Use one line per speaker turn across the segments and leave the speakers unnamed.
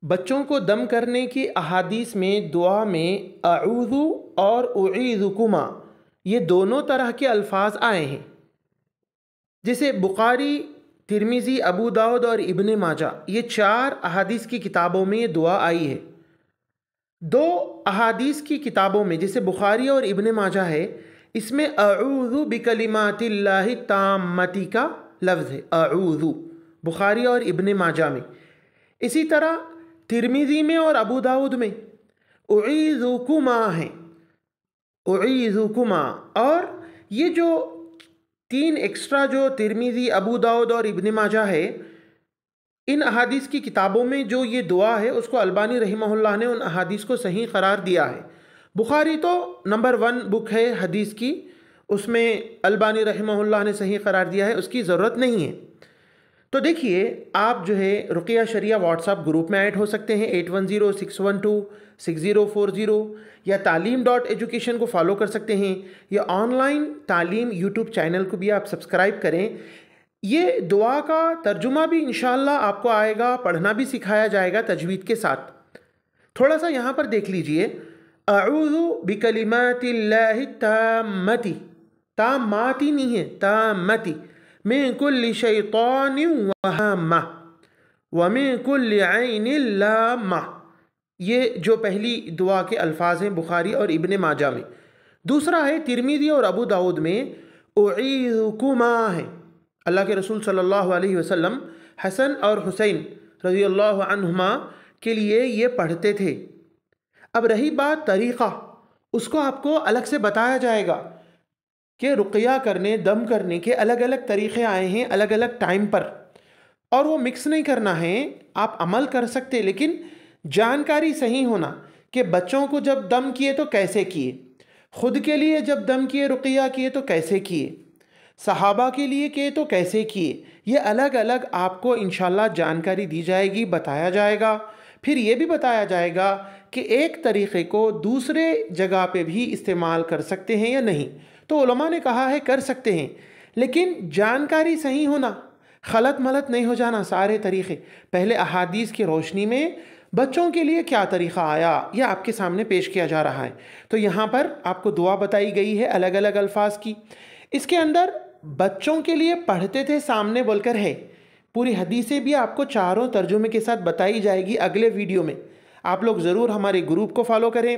بچوں کو دم کرنے کی احادیث میں دعا میں اعوذ اور اعیذکما یہ دونوں طرح کے الفاظ آئے ہیں، جیسے بخاری، ترمذی، ابو داؤد اور ابن ماجہ، یہ 4 احادیث کی کتابوں میں یہ دعا آئی ہے۔ 2 احادیث کی کتابوں میں جیسے بخاری اور ابن ماجہ ہے، اس میں اعوذ بکلمات اللہ التامۃ کا لفظ ہے، اعوذ، بخاری اور ابن ماجہ میں۔ اسی طرح ترمذی میں اور ابو داؤد میں اعیذکما ہے، اعیذکما۔ اور یہ جو 3 ایکسٹرا جو ترمذی، ابو داؤد اور ابن ماجہ ہے، ان احادیث کی کتابوں میں جو یہ دعا ہے اس کو البانی رحمہ اللہ نے ان احادیث کو صحیح قرار دیا ہے۔ بخاری تو نمبر 1 بک ہے حدیث کی، اس میں البانی رحمہ اللہ نے صحیح قرار دیا ہے، اس کی ضرورت نہیں ہے۔ تو دیکھیے، آپ جو ہے رقیہ شریعہ واٹس ایپ گروپ میں ایڈ ہو سکتے ہیں 8106126040، یا تعلیم.ایجوکیشن کو فالو کر سکتے ہیں، یا آن لائن تعلیم یوٹیوب چینل کو بھی آپ سبسکرائب کریں۔ یہ دعا کا ترجمہ بھی انشاءاللہ آپ کو آئے گا، پڑھنا بھی سکھایا جائے گا تجوید کے ساتھ۔ تھوڑا سا یہاں پر دیکھ لیجئے، اعوذ بکلمات اللہ التامۃ، تاماتی نہیں ہے، تامۃ، من کل شیطان وہامہ ومن کل عین لامہ، یہ جو پہلی دعا کے الفاظ ہیں بخاری اور ابن ماجہ میں۔ دوسرا ہے ترمذی اور ابو داؤد میں اعیذکما ہے۔ اللہ کے رسول صلی اللہ علیہ وسلم حسن اور حسین رضی اللہ عنہما کے لیے یہ پڑھتے تھے۔ اب رہی بات طریقہ، اس کو آپ کو الگ سے بتایا جائے گا کہ رقیہ کرنے، دم کرنے کے الگ الگ طریقے آئے ہیں الگ الگ ٹائم پر، اور وہ مکس نہیں کرنا ہے، آپ عمل کر سکتے، لیکن جانکاری صحیح ہونا کہ بچوں کو جب دم کیے تو کیسے کیے، خود کے لیے جب دم کیے، رقیہ کیے تو کیسے کیے، صحابہ کے لیے کیے تو کیسے کیے، یہ الگ الگ آپ کو انشاءاللہ جانکاری دی جائے گی، بتایا جائے گا۔ پھر یہ بھی بتایا جائے گا کہ ایک طریقے کو دوسرے جگہ پہ بھی استعمال کر سکتے ہیں یا نہیں۔ تو علماء نے کہا ہے کر سکتے ہیں، لیکن جانکاری صحیح ہونا، خلط ملط نہیں ہو جانا سارے طریقے۔ پہلے احادیث کی روشنی میں بچوں کے لیے کیا طریقہ آیا یہ آپ کے سامنے پیش کیا جا رہا ہے۔ تو یہاں پر آپ کو دعا بتائی گئی ہے الگ الگ الفاظ کی، اس کے اندر بچوں کے لیے پڑھتے تھے سامنے بول کر ہے، پوری حدیثیں بھی آپ کو چاروں ترجمے کے ساتھ بتائی جائے گی اگلے ویڈیو میں۔ آپ لوگ ضرور ہمارے گروپ کو فالو کریں،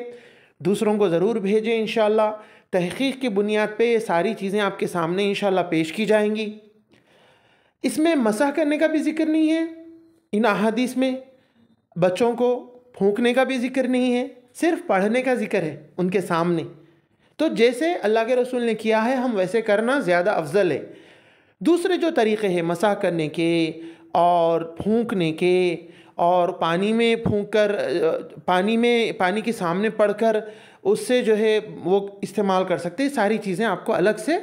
دوسروں کو ضرور بھیجیں انشاءاللہ۔ تحقیق کی بنیاد پہ یہ ساری چیزیں آپ کے سامنے انشاءاللہ پیش کی جائیں گی۔ اس میں مسح کرنے کا بھی ذکر نہیں ہے، ان احادیث میں بچوں کو پھونکنے کا بھی ذکر نہیں ہے، صرف پڑھنے کا ذکر ہے ان کے سامنے۔ تو جیسے اللہ کے رسول نے کیا ہے ہم ویسے کرنا زیادہ افضل ہے۔ دوسرے جو طریقے ہیں مسح کرنے کے اور پھونکنے کے، اور پانی میں پھونک کر، پانی کے سامنے پڑھ کر اس سے جو ہے وہ استعمال کر سکتے ہیں، ساری چیزیں آپ کو الگ سے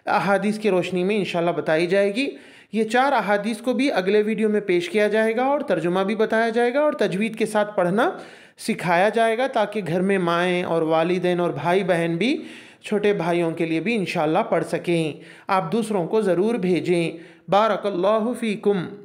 احادیث کی روشنی میں انشاءاللہ بتائی جائے گی۔ یہ 4 احادیث کو بھی اگلے ویڈیو میں پیش کیا جائے گا، اور ترجمہ بھی بتایا جائے گا، اور تجوید کے ساتھ پڑھنا سکھایا جائے گا، تاکہ گھر میں مائیں اور والدین اور بھائی بہن بھی چھوٹے بھائیوں کے لیے بھی انشاءاللہ پڑھ سکیں۔ آپ دوسروں کو ضرور بھیجیں۔ بارک اللہ فیکم۔